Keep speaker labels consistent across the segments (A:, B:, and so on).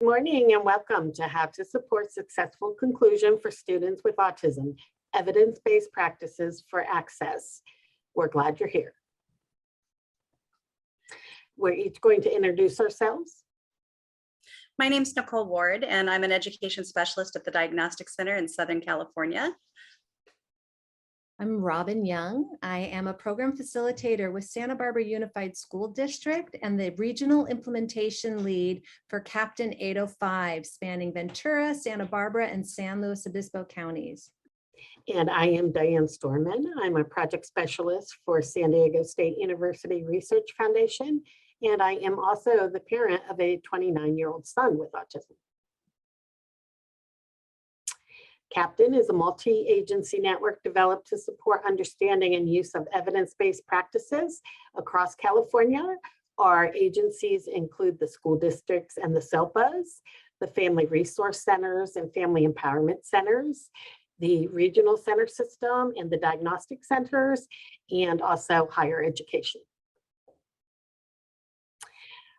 A: Good morning and welcome to How to Support Successful Conclusion for Students with Autism, Evidence-Based Practices for Access. We're glad you're here. We're each going to introduce ourselves.
B: My name is Nicole Ward, and I'm an education specialist at the Diagnostic Center in Southern California.
C: I'm Robin Young. I am a program facilitator with Santa Barbara Unified School District and the regional implementation lead for Captain 805, spanning Ventura, Santa Barbara, and San Luis Obispo counties.
A: And I am Diane Storman. I'm a project specialist for San Diego State University Research Foundation, and I am also the parent of a 29-year-old son with autism. Captain is a multi-agency network developed to support understanding and use of evidence-based practices across California. Our agencies include the school districts and the SELPAs, the family resource centers and family empowerment centers, the regional center system and the diagnostic centers, and also higher education.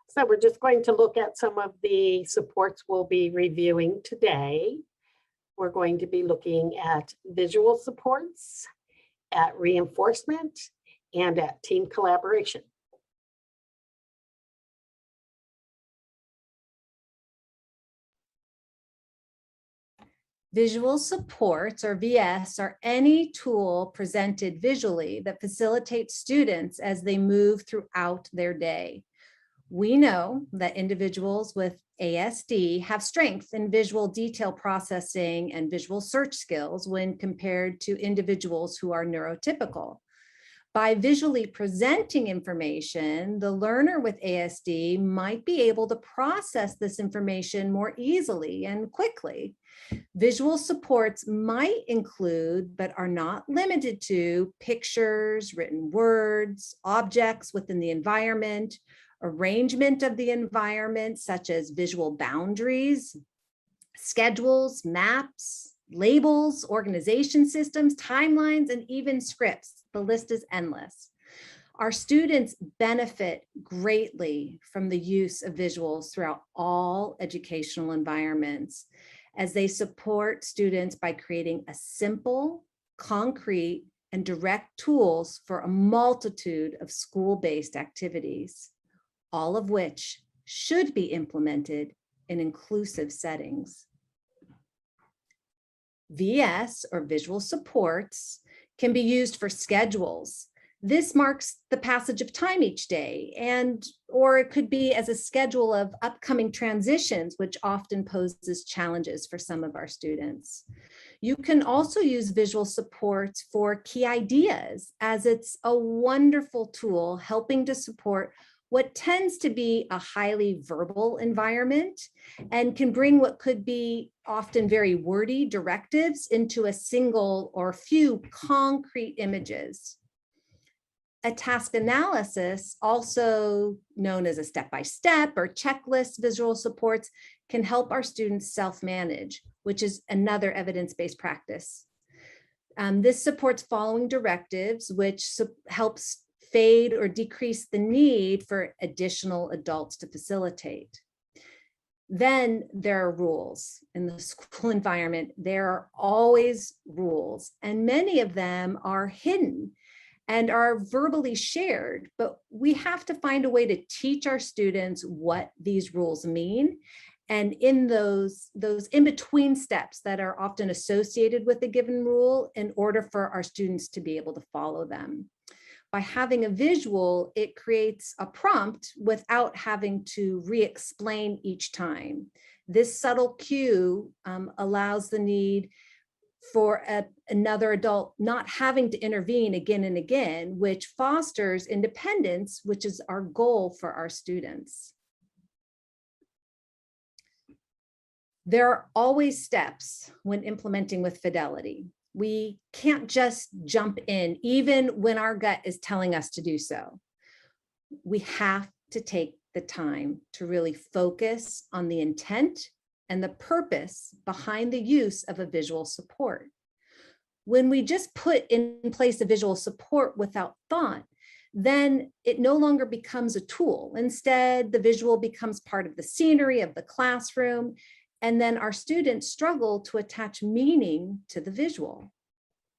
A: So we're just going to look at some of the supports we'll be reviewing today. We're going to be looking at visual supports, at reinforcement, and at team collaboration.
C: Visual supports, or VS, are any tool presented visually that facilitates students as they move throughout their day. We know that individuals with ASD have strengths in visual detail processing and visual search skills when compared to individuals who are neurotypical. By visually presenting information, the learner with ASD might be able to process this information more easily and quickly. Visual supports might include, but are not limited to, pictures, written words, objects within the environment, arrangement of the environment, such as visual boundaries, schedules, maps, labels, organization systems, timelines, and even scripts. The list is endless. Our students benefit greatly from the use of visuals throughout all educational environments, as they support students by creating a simple, concrete, and direct tools for a multitude of school-based activities, all of which should be implemented in inclusive settings. VS, or visual supports, can be used for schedules. This marks the passage of time each day, or it could be as a schedule of upcoming transitions, which often poses challenges for some of our students. You can also use visual supports for key ideas, as it's a wonderful tool helping to support what tends to be a highly verbal environment and can bring what could be often very wordy directives into a single or few concrete images. A task analysis, also known as a step-by-step or checklist visual supports, can help our students self-manage, which is another evidence-based practice. This supports following directives, which helps fade or decrease the need for additional adults to facilitate. Then there are rules. In the school environment, there are always rules, and many of them are hidden and are verbally shared, but we have to find a way to teach our students what these rules mean. And in those in-between steps that are often associated with a given rule in order for our students to be able to follow them. By having a visual, it creates a prompt without having to re-explain each time. This subtle cue allows the need for another adult not having to intervene again and again, which fosters independence, which is our goal for our students. There are always steps when implementing with fidelity. We can't just jump in, even when our gut is telling us to do so. We have to take the time to really focus on the intent and the purpose behind the use of a visual support. When we just put in place a visual support without thought, then it no longer becomes a tool. Instead, the visual becomes part of the scenery of the classroom, and then our students struggle to attach meaning to the visual.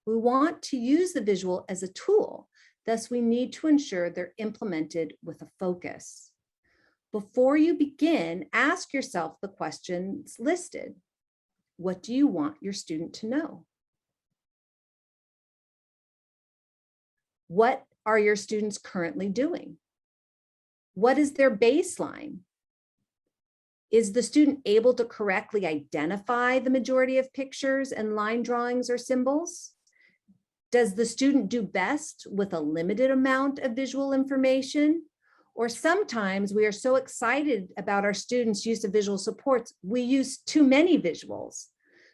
C: We want to use the visual as a tool. Thus, we need to ensure they're implemented with a focus. Before you begin, ask yourself the questions listed. What do you want your student to know? What are your students currently doing? What is their baseline? Is the student able to correctly identify the majority of pictures and line drawings or symbols? Does the student do best with a limited amount of visual information? Or sometimes we are so excited about our students' use of visual supports, we use too many visuals.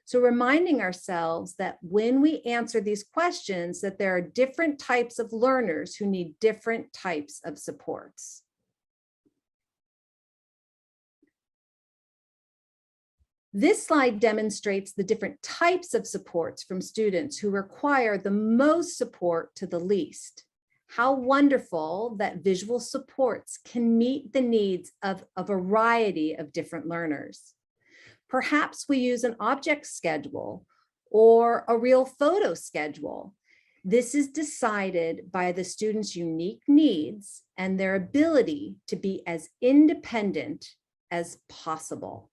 C: So reminding ourselves that when we answer these questions, that there are different types of learners who need different types of supports. This slide demonstrates the different types of supports from students who require the most support to the least. How wonderful that visual supports can meet the needs of a variety of different learners. Perhaps we use an object schedule or a real photo schedule. This is decided by the student's unique needs and their ability to be as independent as possible.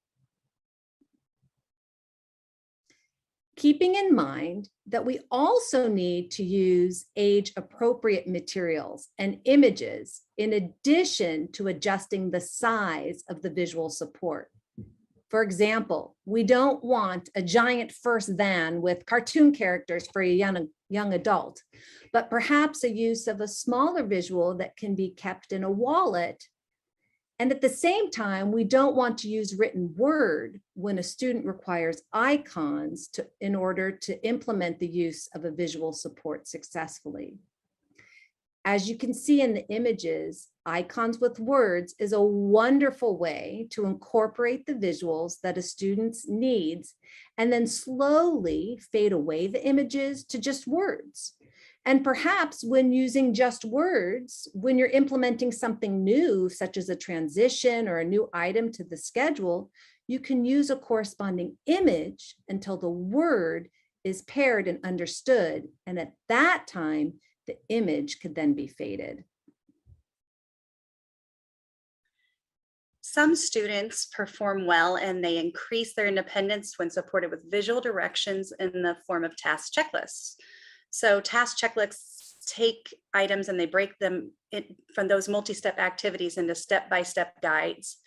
C: Keeping in mind that we also need to use age-appropriate materials and images in addition to adjusting the size of the visual support. For example, we don't want a giant first van with cartoon characters for a young adult, but perhaps a use of a smaller visual that can be kept in a wallet. And at the same time, we don't want to use written word when a student requires icons in order to implement the use of a visual support successfully. As you can see in the images, icons with words is a wonderful way to incorporate the visuals that a student's needs and then slowly fade away the images to just words. And perhaps when using just words, when you're implementing something new, such as a transition or a new item to the schedule, you can use a corresponding image until the word is paired and understood. And at that time, the image could then be faded.
B: Some students perform well and they increase their independence when supported with visual directions in the form of task checklists. So task checklists take items and they break them from those multi-step activities into step-by-step guides.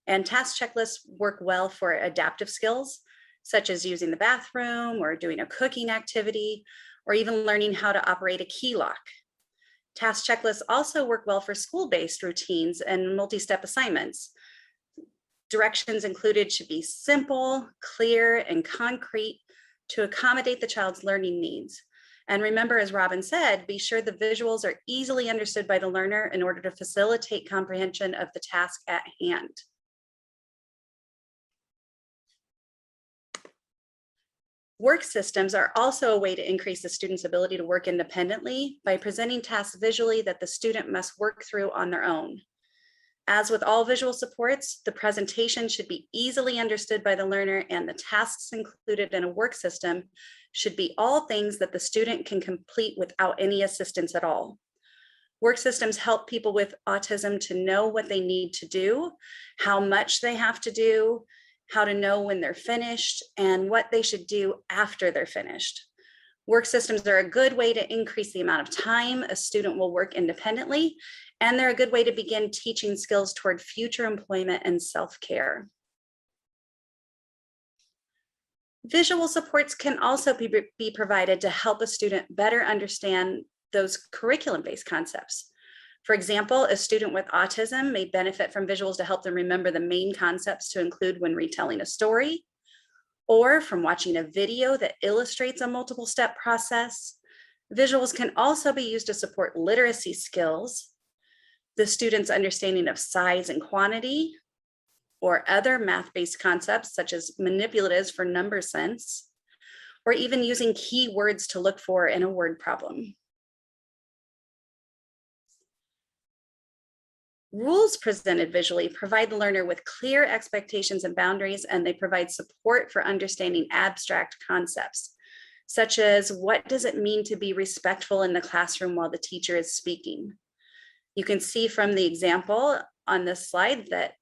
B: And task checklists work well for adaptive skills, such as using the bathroom or doing a cooking activity, or even learning how to operate a key lock. Task checklists also work well for school-based routines and multi-step assignments. Directions included should be simple, clear, and concrete to accommodate the child's learning needs. And remember, as Robin said, be sure the visuals are easily understood by the learner in order to facilitate comprehension of the task at hand. Work systems are also a way to increase the student's ability to work independently by presenting tasks visually that the student must work through on their own. As with all visual supports, the presentation should be easily understood by the learner, and the tasks included in a work system should be all things that the student can complete without any assistance at all. Work systems help people with autism to know what they need to do, how much they have to do, how to know when they're finished, and what they should do after they're finished. Work systems are a good way to increase the amount of time a student will work independently, and they're a good way to begin teaching skills toward future employment and self-care. Visual supports can also be provided to help a student better understand those curriculum-based concepts. For example, a student with autism may benefit from visuals to help them remember the main concepts to include when retelling a story, or from watching a video that illustrates a multiple step process. Visuals can also be used to support literacy skills, the student's understanding of size and quantity, or other math-based concepts such as manipulatives for number sense, or even using keywords to look for in a word problem. Rules presented visually provide the learner with clear expectations and boundaries, and they provide support for understanding abstract concepts, such as what does it mean to be respectful in the classroom while the teacher is speaking? You can see from the example on this slide that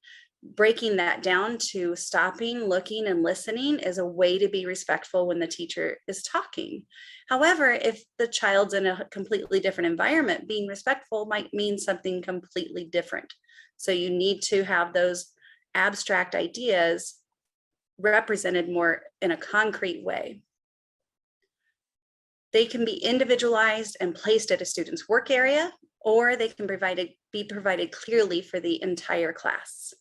B: breaking that down to stopping, looking, and listening is a way to be respectful when the teacher is talking. However, if the child's in a completely different environment, being respectful might mean something completely different. So you need to have those abstract ideas represented more in a concrete way. They can be individualized and placed at a student's work area, or they can be provided clearly for the entire class.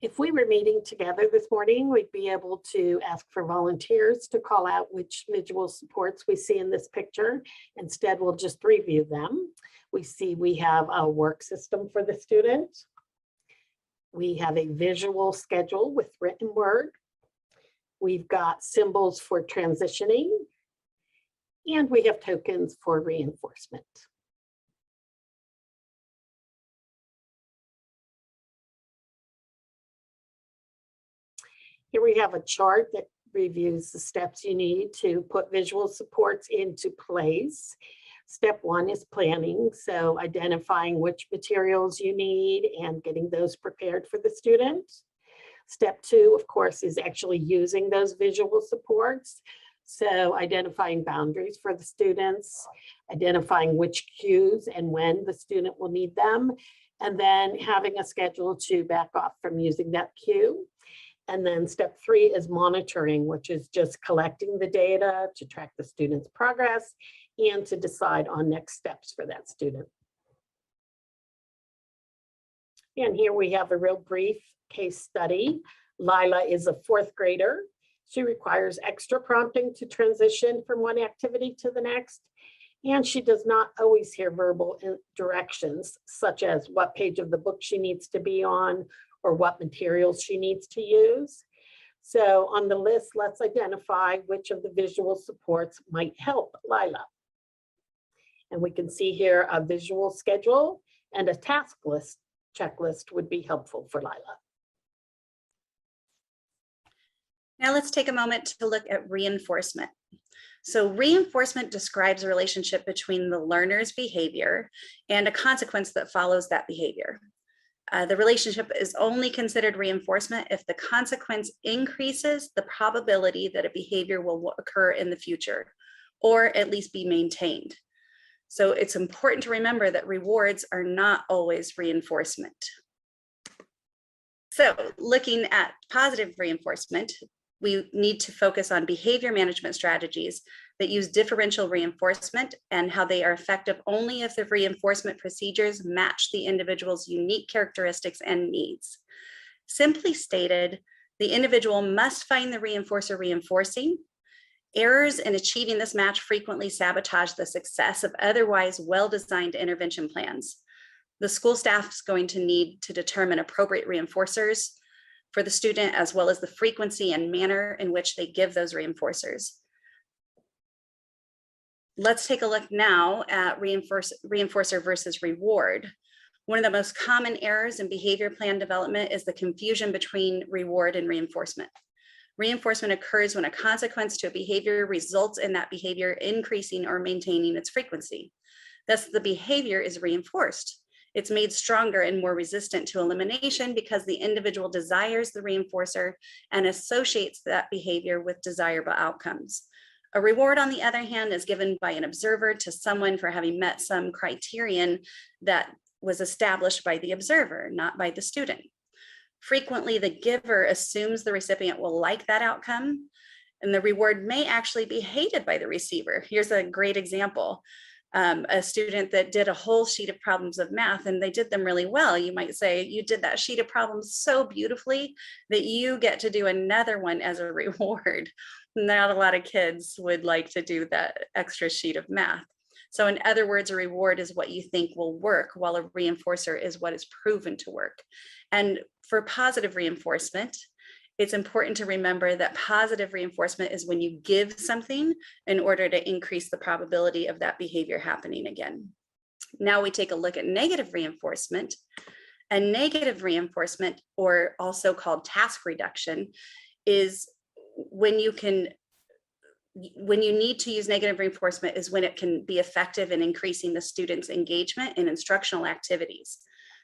A: If we were meeting together this morning, we'd be able to ask for volunteers to call out which visual supports we see in this picture. Instead, we'll just review them. We see we have a work system for the student. We have a visual schedule with written word. We've got symbols for transitioning, and we have tokens for reinforcement. Here we have a chart that reviews the steps you need to put visual supports into place. Step one is planning, so identifying which materials you need and getting those prepared for the student. Step two, of course, is actually using those visual supports. So identifying boundaries for the students, identifying which cues and when the student will need them, and then having a schedule to back off from using that cue. And then step three is monitoring, which is just collecting the data to track the student's progress and to decide on next steps for that student. And here we have a real brief case study. Lila is a fourth grader. She requires extra prompting to transition from one activity to the next. And she does not always hear verbal directions, such as what page of the book she needs to be on or what materials she needs to use. So on the list, let's identify which of the visual supports might help Lila. And we can see here a visual schedule and a task list checklist would be helpful for Lila.
B: Now let's take a moment to look at reinforcement. So reinforcement describes a relationship between the learner's behavior and a consequence that follows that behavior. The relationship is only considered reinforcement if the consequence increases the probability that a behavior will occur in the future, or at least be maintained. So it's important to remember that rewards are not always reinforcement. So looking at positive reinforcement, we need to focus on behavior management strategies that use differential reinforcement and how they are effective only if the reinforcement procedures match the individual's unique characteristics and needs. Simply stated, the individual must find the reinforcer reinforcing. Errors in achieving this match frequently sabotage the success of otherwise well-designed intervention plans. The school staff is going to need to determine appropriate reinforcers for the student, as well as the frequency and manner in which they give those reinforcers. Let's take a look now at reinforcer versus reward. One of the most common errors in behavior plan development is the confusion between reward and reinforcement. Reinforcement occurs when a consequence to a behavior results in that behavior increasing or maintaining its frequency. Thus, the behavior is reinforced. It's made stronger and more resistant to elimination because the individual desires the reinforcer and associates that behavior with desirable outcomes. A reward, on the other hand, is given by an observer to someone for having met some criterion that was established by the observer, not by the student. Frequently, the giver assumes the recipient will like that outcome, and the reward may actually be hated by the receiver. Here's a great example. A student that did a whole sheet of problems of math and they did them really well. You might say, you did that sheet of problems so beautifully that you get to do another one as a reward. Not a lot of kids would like to do that extra sheet of math. So in other words, a reward is what you think will work, while a reinforcer is what is proven to work. And for positive reinforcement, it's important to remember that positive reinforcement is when you give something in order to increase the probability of that behavior happening again. Now we take a look at negative reinforcement. And negative reinforcement, or also called task reduction, is when you need to use negative reinforcement is when it can be effective in increasing the student's engagement in instructional activities.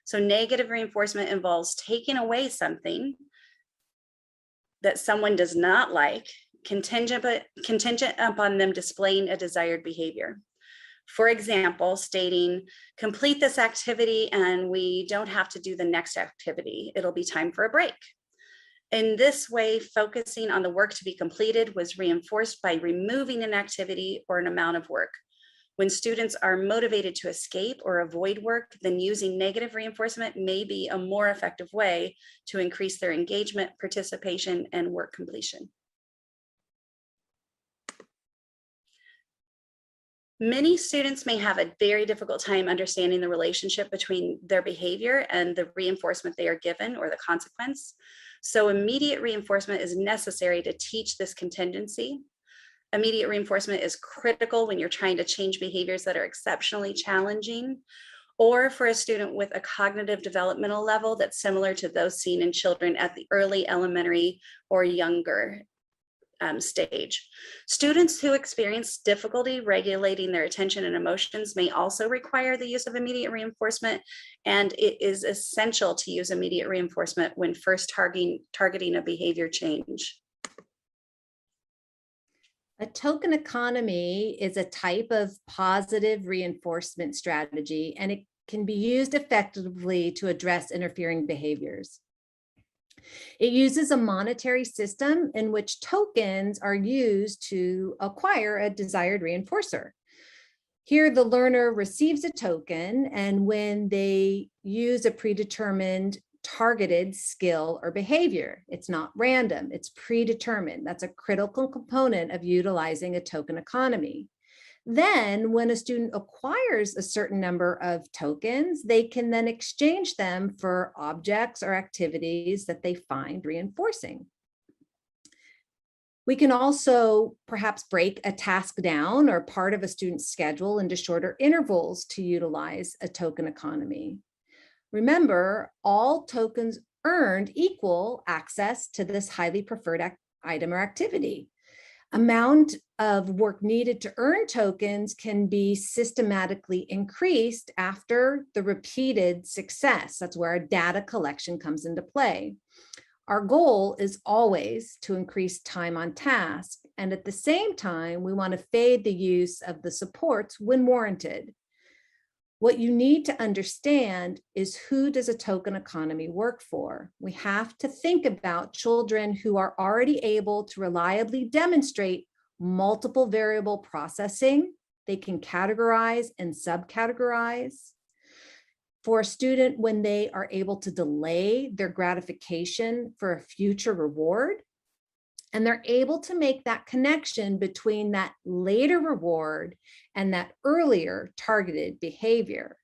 B: So negative reinforcement involves taking away something that someone does not like, contingent upon them displaying a desired behavior. For example, stating, complete this activity and we don't have to do the next activity. It'll be time for a break. In this way, focusing on the work to be completed was reinforced by removing an activity or an amount of work. When students are motivated to escape or avoid work, then using negative reinforcement may be a more effective way to increase their engagement, participation, and work completion. Many students may have a very difficult time understanding the relationship between their behavior and the reinforcement they are given or the consequence. So immediate reinforcement is necessary to teach this contingency. Immediate reinforcement is critical when you're trying to change behaviors that are exceptionally challenging, or for a student with a cognitive developmental level that's similar to those seen in children at the early elementary or younger stage. Students who experience difficulty regulating their attention and emotions may also require the use of immediate reinforcement, and it is essential to use immediate reinforcement when first targeting a behavior change.
C: A token economy is a type of positive reinforcement strategy, and it can be used effectively to address interfering behaviors. It uses a monetary system in which tokens are used to acquire a desired reinforcer. Here, the learner receives a token, and when they use a predetermined targeted skill or behavior, it's not random, it's predetermined. That's a critical component of utilizing a token economy. Then when a student acquires a certain number of tokens, they can then exchange them for objects or activities that they find reinforcing. We can also perhaps break a task down or part of a student's schedule into shorter intervals to utilize a token economy. Remember, all tokens earned equal access to this highly preferred item or activity. Amount of work needed to earn tokens can be systematically increased after the repeated success. That's where our data collection comes into play. Our goal is always to increase time on task, and at the same time, we want to fade the use of the supports when warranted. What you need to understand is, who does a token economy work for? We have to think about children who are already able to reliably demonstrate multiple variable processing. They can categorize and subcategorize. For a student, when they are able to delay their gratification for a future reward, and they're able to make that connection between that later reward and that earlier targeted behavior.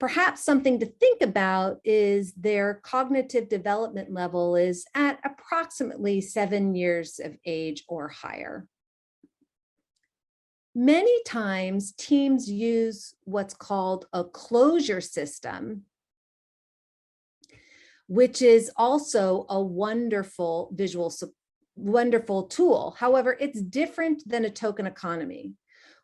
C: Perhaps something to think about is their cognitive development level is at approximately 7 years of age or higher. Many times teams use what's called a closure system, which is also a wonderful tool. However, it's different than a token economy.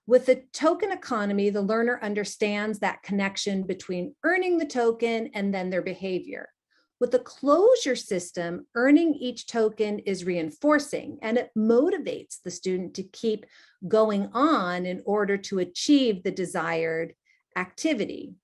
C: With a token economy, the learner understands that connection between earning the token and then their behavior. With the closure system, earning each token is reinforcing, and it motivates the student to keep going on in order to achieve the desired activity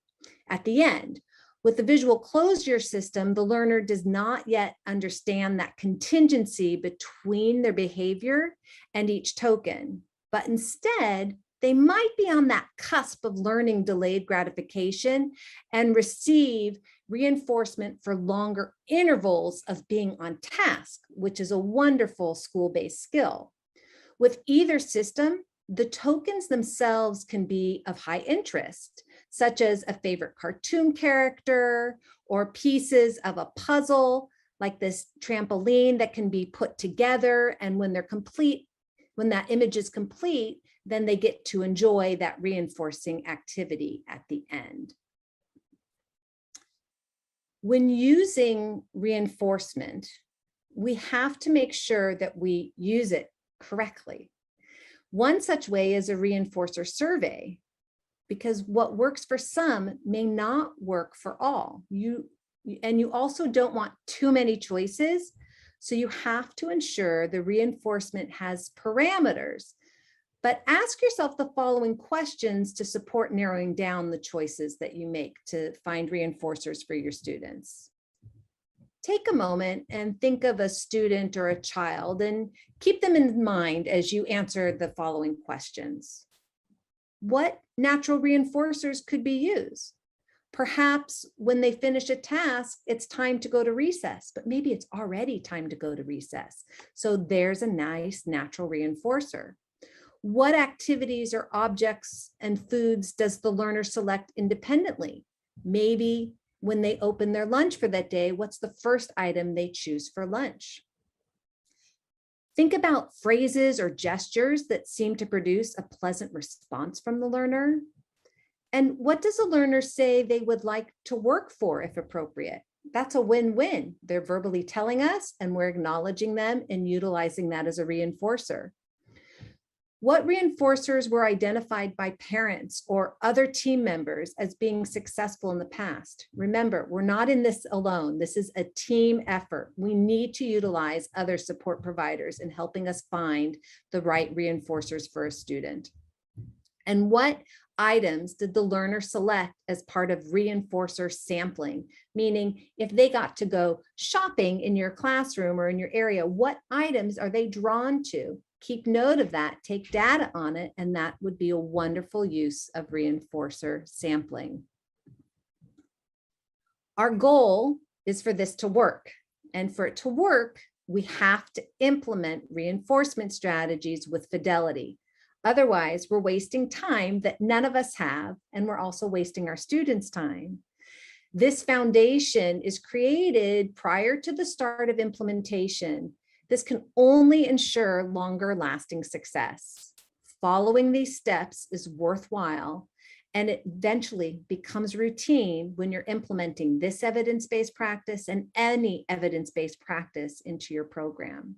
C: at the end. With the visual closure system, the learner does not yet understand that contingency between their behavior and each token, but instead, they might be on that cusp of learning delayed gratification and receive reinforcement for longer intervals of being on task, which is a wonderful school-based skill. With either system, the tokens themselves can be of high interest, such as a favorite cartoon character or pieces of a puzzle, like this trampoline that can be put together. And when they're complete, when that image is complete, then they get to enjoy that reinforcing activity at the end. When using reinforcement, we have to make sure that we use it correctly. One such way is a reinforcer survey, because what works for some may not work for all. And you also don't want too many choices. So you have to ensure the reinforcement has parameters. But ask yourself the following questions to support narrowing down the choices that you make to find reinforcers for your students. Take a moment and think of a student or a child and keep them in mind as you answer the following questions. What natural reinforcers could be used? Perhaps when they finish a task, it's time to go to recess, but maybe it's already time to go to recess. So there's a nice natural reinforcer. What activities or objects and foods does the learner select independently? Maybe when they open their lunch for that day, what's the first item they choose for lunch? Think about phrases or gestures that seem to produce a pleasant response from the learner. And what does a learner say they would like to work for if appropriate? That's a win-win. They're verbally telling us and we're acknowledging them and utilizing that as a reinforcer. What reinforcers were identified by parents or other team members as being successful in the past? Remember, we're not in this alone. This is a team effort. We need to utilize other support providers in helping us find the right reinforcers for a student. And what items did the learner select as part of reinforcer sampling? Meaning, if they got to go shopping in your classroom or in your area, what items are they drawn to? Keep note of that, take data on it, and that would be a wonderful use of reinforcer sampling. Our goal is for this to work. And for it to work, we have to implement reinforcement strategies with fidelity. Otherwise, we're wasting time that none of us have, and we're also wasting our students' time. This foundation is created prior to the start of implementation. This can only ensure longer lasting success. Following these steps is worthwhile, and it eventually becomes routine when you're implementing this evidence-based practice and any evidence-based practice into your program.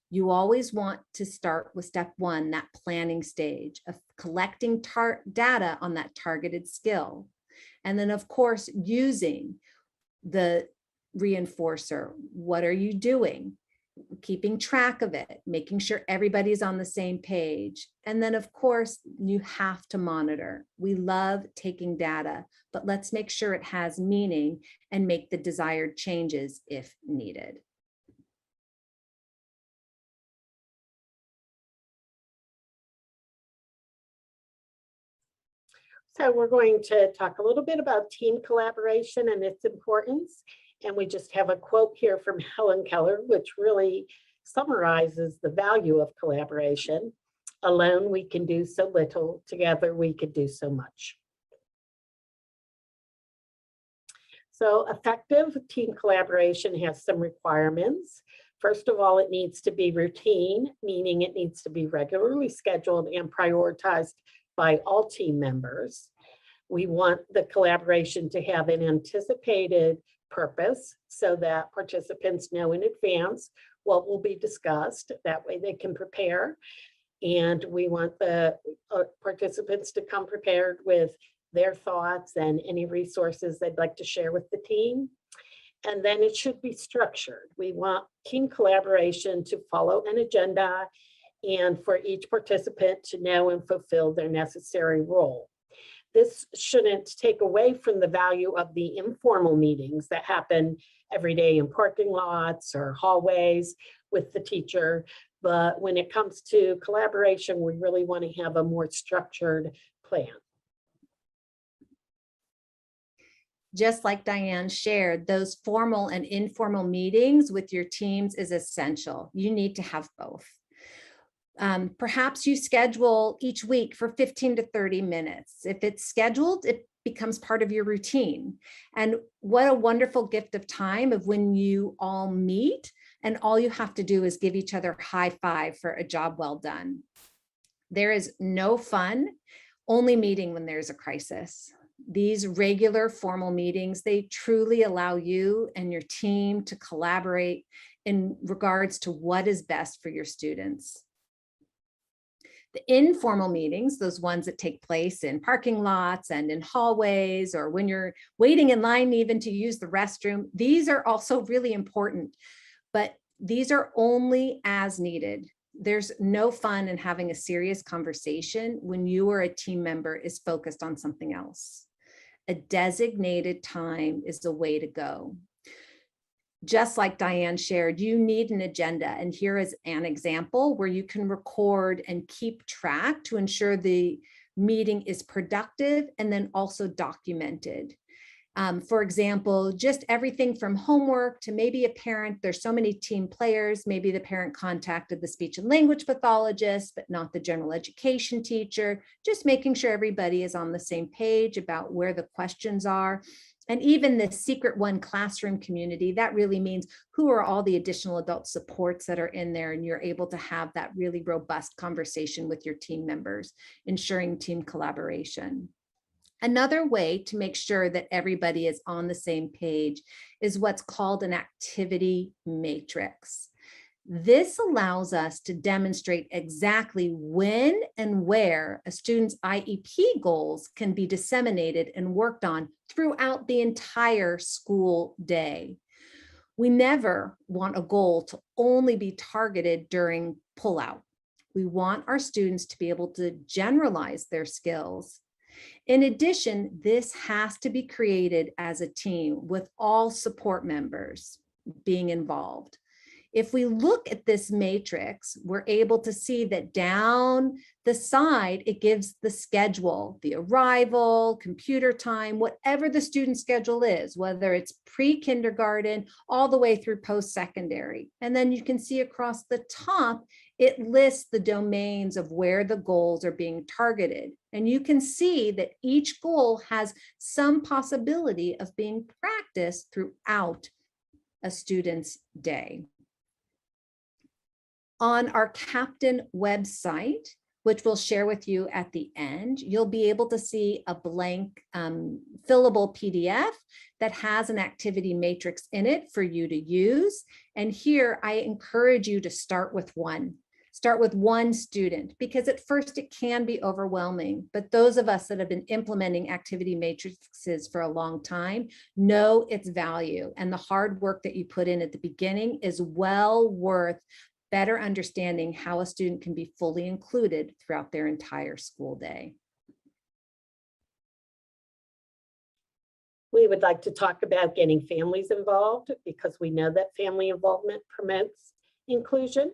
C: You always want to start with step one, that planning stage of collecting data on that targeted skill. And then of course, using the reinforcer. What are you doing? Keeping track of it, making sure everybody's on the same page. And then of course, you have to monitor. We love taking data, but let's make sure it has meaning and make the desired changes if needed.
A: So we're going to talk a little bit about team collaboration and its importance. And we just have a quote here from Helen Keller, which really summarizes the value of collaboration. Alone, we can do so little. Together, we could do so much. So effective team collaboration has some requirements. First of all, it needs to be routine, meaning it needs to be regularly scheduled and prioritized by all team members. We want the collaboration to have an anticipated purpose so that participants know in advance what will be discussed. That way they can prepare. And we want the participants to come prepared with their thoughts and any resources they'd like to share with the team. And then it should be structured. We want team collaboration to follow an agenda and for each participant to know and fulfill their necessary role. This shouldn't take away from the value of the informal meetings that happen every day in parking lots or hallways with the teacher. But when it comes to collaboration, we really want to have a more structured plan.
C: Just like Diane shared, those formal and informal meetings with your teams is essential. You need to have both. Perhaps you schedule each week for 15 to 30 minutes. If it's scheduled, it becomes part of your routine. And what a wonderful gift of time of when you all meet and all you have to do is give each other a high five for a job well done. There is no fun only meeting when there's a crisis. These regular formal meetings, they truly allow you and your team to collaborate in regards to what is best for your students. The informal meetings, those ones that take place in parking lots and in hallways, or when you're waiting in line even to use the restroom, these are also really important, but these are only as needed. There's no fun in having a serious conversation when you or a team member is focused on something else. A designated time is the way to go. Just like Diane shared, you need an agenda. And here is an example where you can record and keep track to ensure the meeting is productive and then also documented. For example, just everything from homework to maybe a parent, there's so many team players, maybe the parent contacted the speech and language pathologist, but not the general education teacher, just making sure everybody is on the same page about where the questions are. And even the secret one classroom community, that really means who are all the additional adult supports that are in there, and you're able to have that really robust conversation with your team members, ensuring team collaboration. Another way to make sure that everybody is on the same page is what's called an activity matrix. This allows us to demonstrate exactly when and where a student's IEP goals can be disseminated and worked on throughout the entire school day. We never want a goal to only be targeted during pullout. We want our students to be able to generalize their skills. In addition, this has to be created as a team with all support members being involved. If we look at this matrix, we're able to see that down the side, it gives the schedule, the arrival, computer time, whatever the student schedule is, whether it's pre-kindergarten all the way through post-secondary. And then you can see across the top, it lists the domains of where the goals are being targeted. And you can see that each goal has some possibility of being practiced throughout a student's day. On our Captain website, which we'll share with you at the end, you'll be able to see a blank fillable PDF that has an activity matrix in it for you to use. And here I encourage you to start with one. Start with one student, because at first it can be overwhelming, but those of us that have been implementing activity matrices for a long time know its value, and the hard work that you put in at the beginning is well worth better understanding how a student can be fully included throughout their entire school day.
A: We would like to talk about getting families involved, because we know that family involvement promotes inclusion.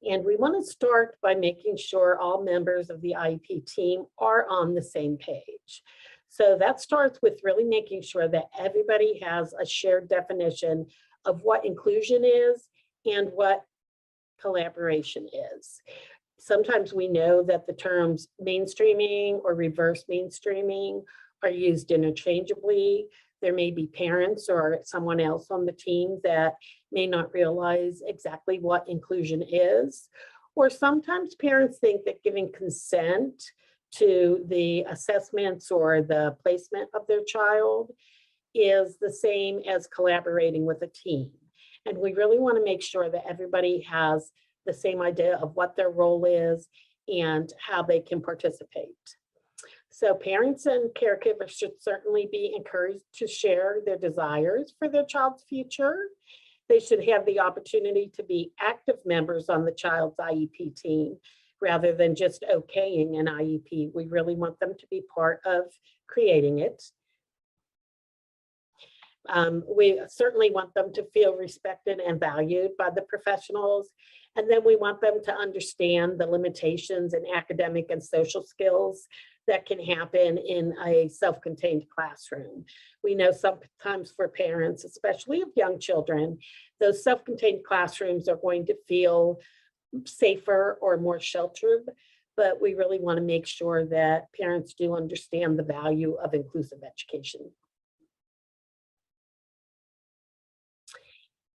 A: And we want to start by making sure all members of the IEP team are on the same page. So that starts with really making sure that everybody has a shared definition of what inclusion is and what collaboration is. Sometimes we know that the terms mainstreaming or reverse mainstreaming are used interchangeably. There may be parents or someone else on the team that may not realize exactly what inclusion is. Or sometimes parents think that giving consent to the assessments or the placement of their child is the same as collaborating with a team. And we really want to make sure that everybody has the same idea of what their role is and how they can participate. So parents and caregivers should certainly be encouraged to share their desires for their child's future. They should have the opportunity to be active members on the child's IEP team rather than just okaying an IEP. We really want them to be part of creating it. We certainly want them to feel respected and valued by the professionals. And then we want them to understand the limitations in academic and social skills that can happen in a self-contained classroom. We know sometimes for parents, especially of young children, those self-contained classrooms are going to feel safer or more sheltered but we really want to make sure that parents do understand the value of inclusive education.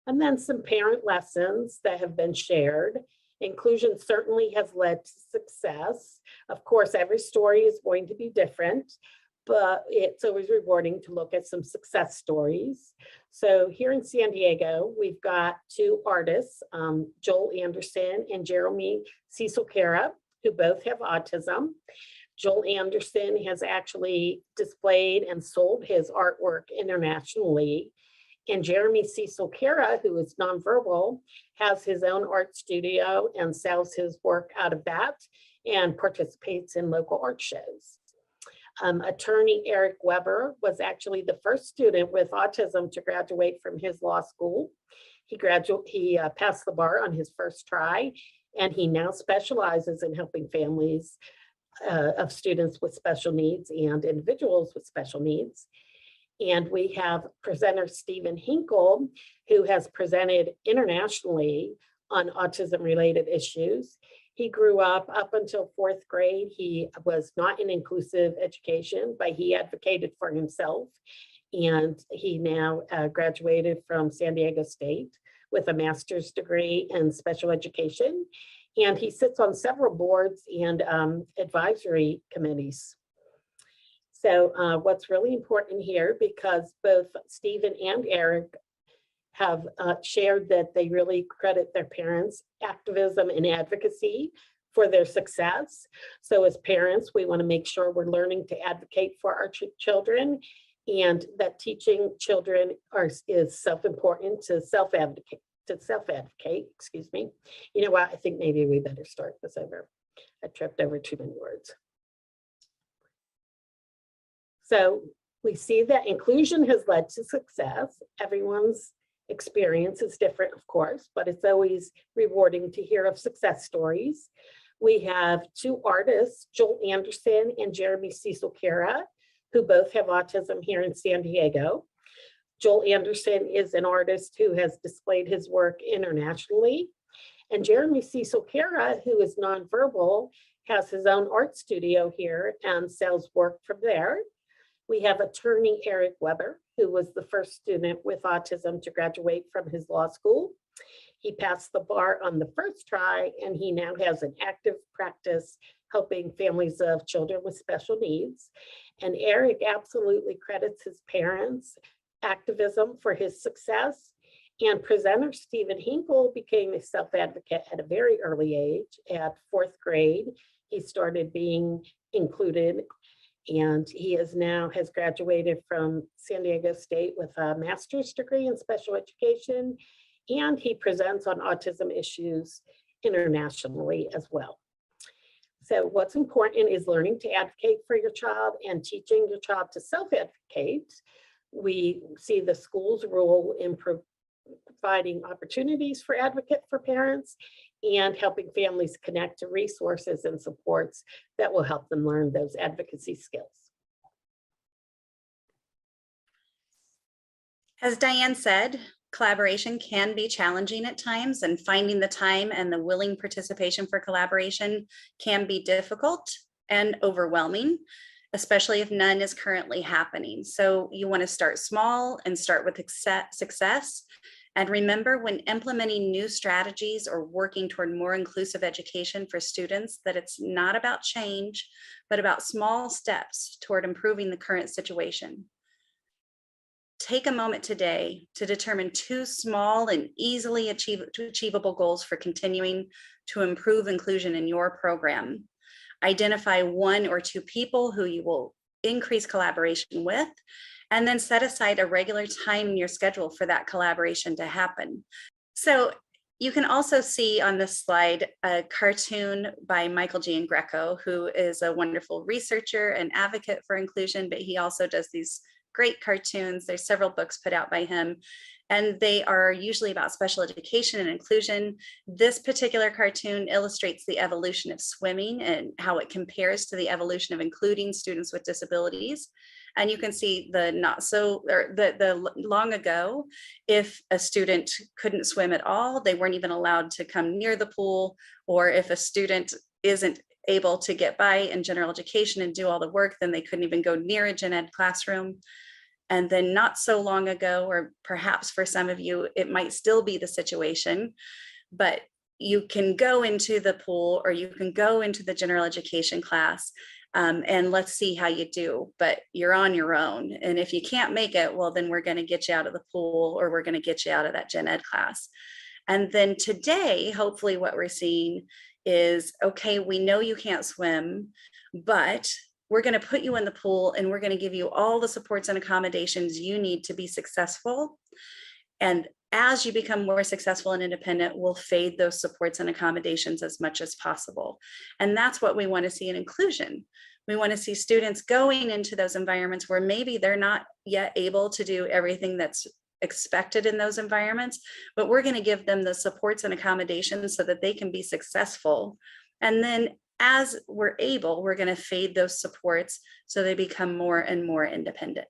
A: And then some parent lessons that have been shared. Inclusion certainly has led to success. Of course, every story is going to be different, but it's always rewarding to look at some success stories. So here in San Diego, we've got two artists, Joel Anderson and Jeremy Cecil Cara, who both have autism. Joel Anderson has actually displayed and sold his artwork internationally. And Jeremy Cecil Cara, who is nonverbal, has his own art studio and sells his work out of that and participates in local art shows. Attorney Eric Weber was actually the first student with autism to graduate from his law school. He passed the bar on his first try, and he now specializes in helping families of students with special needs and individuals with special needs. And we have presenter Stephen Hinkle, who has presented internationally on autism-related issues. He grew up until 4th grade. He was not in inclusive education, but he advocated for himself. And he now graduated from San Diego State with a master's degree in special education. And he sits on several boards and advisory committees. So what's really important here, because both Stephen and Eric have shared that they really credit their parents' activism and advocacy for their success. So as parents, we want to make sure we're learning to advocate for our children, and that teaching children is self-important to self-advocate, excuse me. You know what, I think maybe we better start this over. I tripped over too many words. So we see that inclusion has led to success. Everyone's experience is different, of course, but it's always rewarding to hear of success stories. We have two artists, Joel Anderson and Jeremy Cecil Cara, who both have autism here in San Diego. Joel Anderson is an artist who has displayed his work internationally. And Jeremy Cecil Cara, who is nonverbal, has his own art studio here and sells work from there. We have attorney Eric Weber, who was the first student with autism to graduate from his law school. He passed the bar on the first try, and he now has an active practice helping families of children with special needs. And Eric absolutely credits his parents' activism for his success. And presenter Stephen Hinkle became a self-advocate at a very early age. At 4th grade, he started being included, and he has graduated from San Diego State with a master's degree in special education, and he presents on autism issues internationally as well. So what's important is learning to advocate for your child and teaching your child to self-advocate. We see the school's role in providing opportunities for advocate for parents and helping families connect to resources and supports that will help them learn those advocacy skills.
B: As Diane said, collaboration can be challenging at times, and finding the time and the willing participation for collaboration can be difficult and overwhelming, especially if none is currently happening. So you want to start small and start with success. And remember, when implementing new strategies or working toward more inclusive education for students, that it's not about change, but about small steps toward improving the current situation. Take a moment today to determine 2 small and easily achievable goals for continuing to improve inclusion in your program. Identify 1 or 2 people who you will increase collaboration with, and then set aside a regular time in your schedule for that collaboration to happen. So you can also see on this slide a cartoon by Michael G. Greco, who is a wonderful researcher and advocate for inclusion, but he also does these great cartoons. There's several books put out by him, and they are usually about special education and inclusion. This particular cartoon illustrates the evolution of swimming and how it compares to the evolution of including students with disabilities. And you can see the long ago, if a student couldn't swim at all, they weren't even allowed to come near the pool, or if a student isn't able to get by in general education and do all the work, then they couldn't even go near a gen ed classroom. And then not so long ago, or perhaps for some of you, it might still be the situation, but you can go into the pool or you can go into the general education class, and let's see how you do, but you're on your own. And if you can't make it, well, then we're going to get you out of the pool, or we're going to get you out of that gen ed class. And then today, hopefully what we're seeing is, okay, we know you can't swim, but we're going to put you in the pool and we're going to give you all the supports and accommodations you need to be successful. And as you become more successful and independent, we'll fade those supports and accommodations as much as possible. And that's what we want to see in inclusion. We want to see students going into those environments where maybe they're not yet able to do everything that's expected in those environments, but we're going to give them the supports and accommodations so that they can be successful. And then as we're able, we're going to fade those supports so they become more and more independent.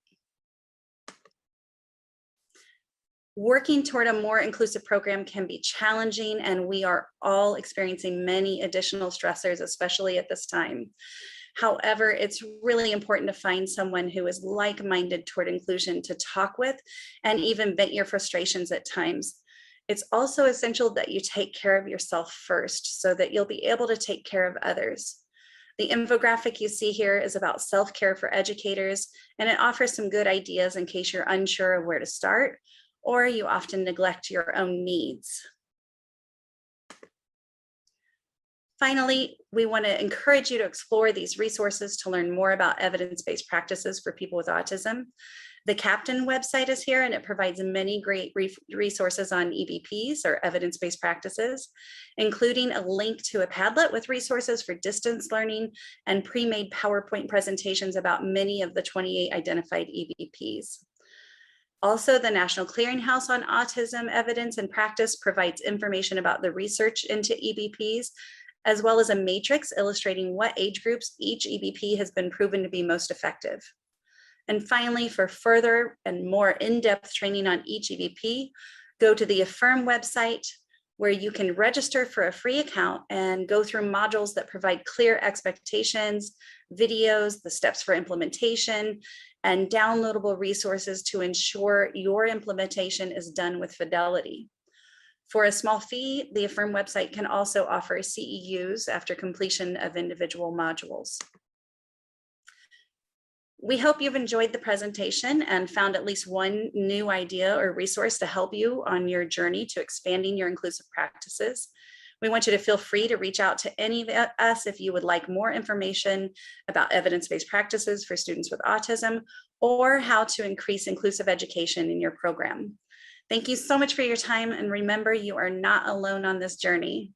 B: Working toward a more inclusive program can be challenging, and we are all experiencing many additional stressors, especially at this time. However, it's really important to find someone who is like-minded toward inclusion to talk with and even vent your frustrations at times. It's also essential that you take care of yourself first so that you'll be able to take care of others. The infographic you see here is about self-care for educators, and it offers some good ideas in case you're unsure of where to start, or you often neglect your own needs. Finally, we want to encourage you to explore these resources to learn more about evidence-based practices for people with autism. The Captain website is here, and it provides many great resources on EBPs, or evidence-based practices, including a link to a Padlet with resources for distance learning and pre-made PowerPoint presentations about many of the 28 identified EBPs. Also, the National Clearinghouse on Autism Evidence and Practice provides information about the research into EBPs, as well as a matrix illustrating what age groups each EBP has been proven to be most effective. And finally, for further and more in-depth training on each EBP, go to the Affirm website, where you can register for a free account and go through modules that provide clear expectations, videos, the steps for implementation, and downloadable resources to ensure your implementation is done with fidelity. For a small fee, the Affirm website can also offer CEUs after completion of individual modules. We hope you've enjoyed the presentation and found at least one new idea or resource to help you on your journey to expanding your inclusive practices. We want you to feel free to reach out to any of us if you would like more information about evidence-based practices for students with autism, or how to increase inclusive education in your program. Thank you so much for your time, and remember, you are not alone on this journey.